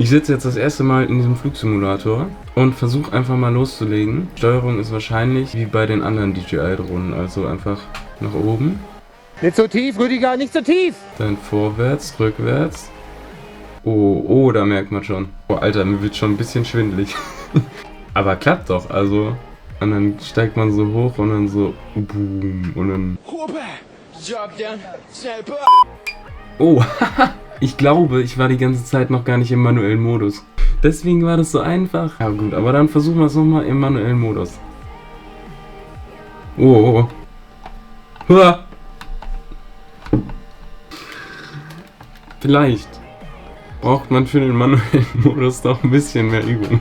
Ich sitze jetzt das erste Mal in diesem Flugsimulator und versuche einfach mal loszulegen. Steuerung ist wahrscheinlich wie bei den anderen DJI-Drohnen, also einfach nach oben. Nicht so tief, Rüdiger, nicht so tief! Dann vorwärts, rückwärts. Oh, da merkt man schon. Oh, Alter, mir wird schon ein bisschen schwindelig. Aber klappt doch, also. Und dann steigt man so hoch und dann so boom und dann... Oh, ich glaube, ich war die ganze Zeit noch gar nicht im manuellen Modus. Deswegen war das so einfach. Ja gut, aber dann versuchen wir es nochmal im manuellen Modus. Oh. Hua. Vielleicht braucht man für den manuellen Modus doch ein bisschen mehr Übung.